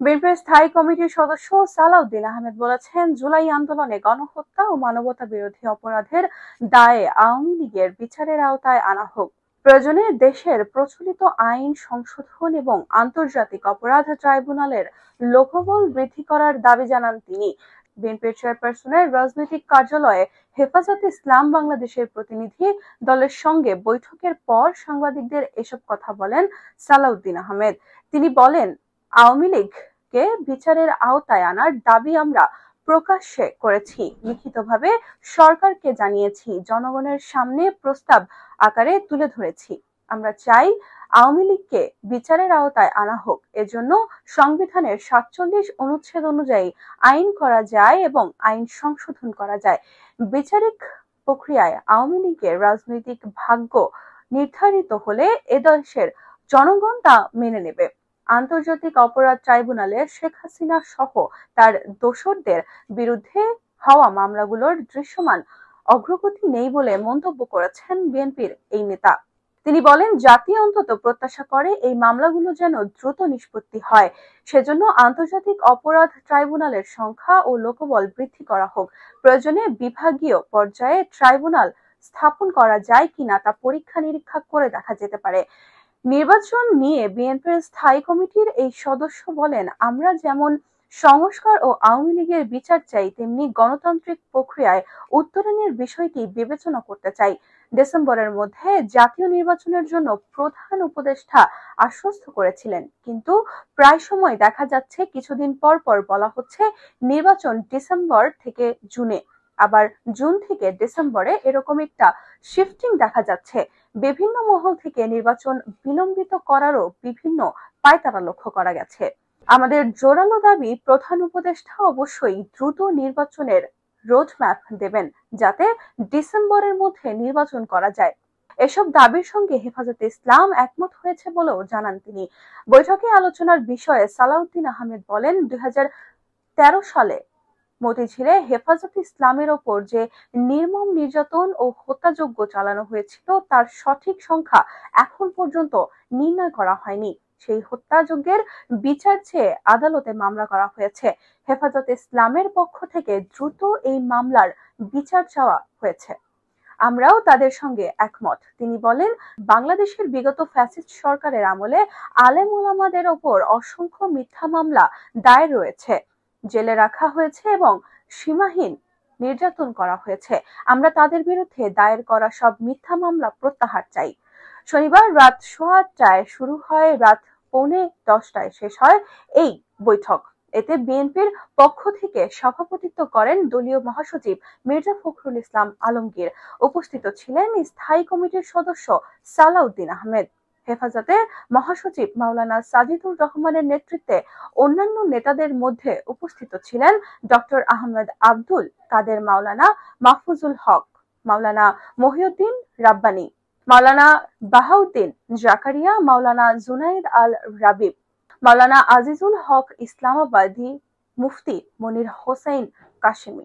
বিএনপির স্থায়ী কমিটির সদস্য সালাউদ্দিন আহমেদ বলেছেন, জুলাই আন্দোলনে গণহত্যা ও মানবতা বিরোধী অপরাধের দায়ে আওয়ামী লীগের বিচারের আওতায় আনা হোক। প্রয়োজনে দেশের প্রচলিত আইন সংশোধন এবং আন্তর্জাতিক অপরাধ ট্রাইব্যুনালের লোকবল বৃদ্ধি করার দাবি জানান তিনি। বিএনপির চেয়ারপারসনের রাজনৈতিক কার্যালয়ে হেফাজতে ইসলাম বাংলাদেশের প্রতিনিধি দলের সঙ্গে বৈঠকের পর সাংবাদিকদের এসব কথা বলেন সালাউদ্দিন আহমেদ। তিনি বলেন, আওয়ামী লীগকে বিচারের আওতায় আনার দাবি আমরা প্রকাশ্যে করেছি, লিখিতভাবে সরকারকে জানিয়েছি, জনগণের সামনে প্রস্তাব আকারে তুলে ধরেছি। আমরা চাই আওয়ামী লীগকে বিচারের আওতায় আনা হোক। এজন্য সংবিধানের ৪৭ অনুচ্ছেদ অনুযায়ী আইন করা যায় এবং আইন সংশোধন করা যায়। বিচারিক প্রক্রিয়ায় আওয়ামী লীগের রাজনৈতিক ভাগ্য নির্ধারিত হলে এদেশের জনগণ তা মেনে নেবে। আন্তর্জাতিক অপরাধ ট্রাইব্যুনালে শেখ হাসিনা সহ তার দোসরদের বিরুদ্ধে হওয়া মামলাগুলোর দৃশ্যমান অগ্রগতি নেই বলে মন্তব্য করেছেন বিএনপির এই নেতা। তিনি বলেন, জাতি অন্তত প্রত্যাশা করে এই মামলাগুলো যেন দ্রুত নিষ্পত্তি হয়। সেজন্য আন্তর্জাতিক অপরাধ ট্রাইব্যুনালের সংখ্যা ও লোকবল বৃদ্ধি করা হোক। প্রয়োজনে বিভাগীয় পর্যায়ে ট্রাইব্যুনাল স্থাপন করা যায় কিনা তা পরীক্ষা নিরীক্ষা করে দেখা যেতে পারে। নির্বাচন নিয়ে বিএনপির স্থায়ী কমিটির এই সদস্য বলেন, আমরা যেমন সংস্কার ও আওয়ামী লীগের বিচার চাই, তেমনি গণতান্ত্রিক প্রক্রিয়ায় উত্তরণের বিষয়টি বিবেচনা করতে চাই। ডিসেম্বরের মধ্যে জাতীয় নির্বাচনের জন্য প্রধান উপদেষ্টা আশ্বস্ত করেছিলেন, কিন্তু প্রায় সময় দেখা যাচ্ছে কিছুদিন পর পর বলা হচ্ছে নির্বাচন ডিসেম্বর থেকে জুনে, আবার জুন থেকে ডিসেম্বরে, এরকম একটা শিফটিং দেখা যাচ্ছে। বিভিন্ন মহল থেকে নির্বাচন বিলম্বিত করারও বিভিন্ন পায়তারা লক্ষ্য করা গেছে। আমাদের জোরালো দাবি, প্রধান উপদেষ্টা অবশ্যই দ্রুত নির্বাচনের রোডম্যাপ দেবেন, যাতে ডিসেম্বরের মধ্যে নির্বাচন করা যায়। এসব দাবির সঙ্গে হেফাজতে ইসলাম একমত হয়েছে বলেও জানান তিনি। বৈঠকে আলোচনার বিষয়ে সালাউদ্দিন আহমেদ বলেন, ২০১৩ সালে মতিঝিলে হেফাজতে ইসলামের ওপর যে নির্মম নির্যাতন ও হত্যাযজ্ঞ চালানো হয়েছিল তার সঠিক সংখ্যা এখন পর্যন্ত নির্ণয় করা হয়নি। সেই হত্যাযজ্ঞের বিচার চেয়ে আদালতে মামলা করা হয়েছে। হেফাজতে ইসলামের পক্ষ থেকে দ্রুত এই মামলার বিচার চাওয়া হয়েছে। আমরাও তাদের সঙ্গে একমত। তিনি বলেন, বাংলাদেশের বিগত ফ্যাসিস্ট সরকারের আমলে আলেম ওলামাদের ওপর অসংখ্য মিথ্যা মামলা দায়ের রয়েছে, জেলে রাখা হয়েছে এবং সীমাহীন নির্যাতন করা হয়েছে। আমরা তাদের বিরুদ্ধে দায়ের করা সব মিথ্যা মামলা প্রত্যাহার চাই। শনিবার রাত ৮:৩০টায় শুরু হয়, রাত ৯:৩০টায় শেষ হয় এই বৈঠক। এতে বিএনপির পক্ষ থেকে সভাপতিত্ব করেন দলীয় মহাসচিব মির্জা ফখরুল ইসলাম আলমগীর। উপস্থিত ছিলেন স্থায়ী কমিটির সদস্য সালাউদ্দিন আহমেদ। হেফাজতের মহাসচিব মাওলানা সাজিদুর রহমানের নেতৃত্বে অন্যান্য নেতাদের মধ্যে উপস্থিত ছিলেন ডক্টর আহমেদ আব্দুল কাদের, মাওলানা মাহফুজুল হক, মাওলানা মহিউদ্দিন রাব্বানী, মাওলানা বাহাউদ্দিন জাকারিয়া, মাওলানা জুনাইদ আল রাবিব, মাওলানা আজিজুল হক ইসলামাবাদী, মুফতি মনির হোসাইন কাশেমি।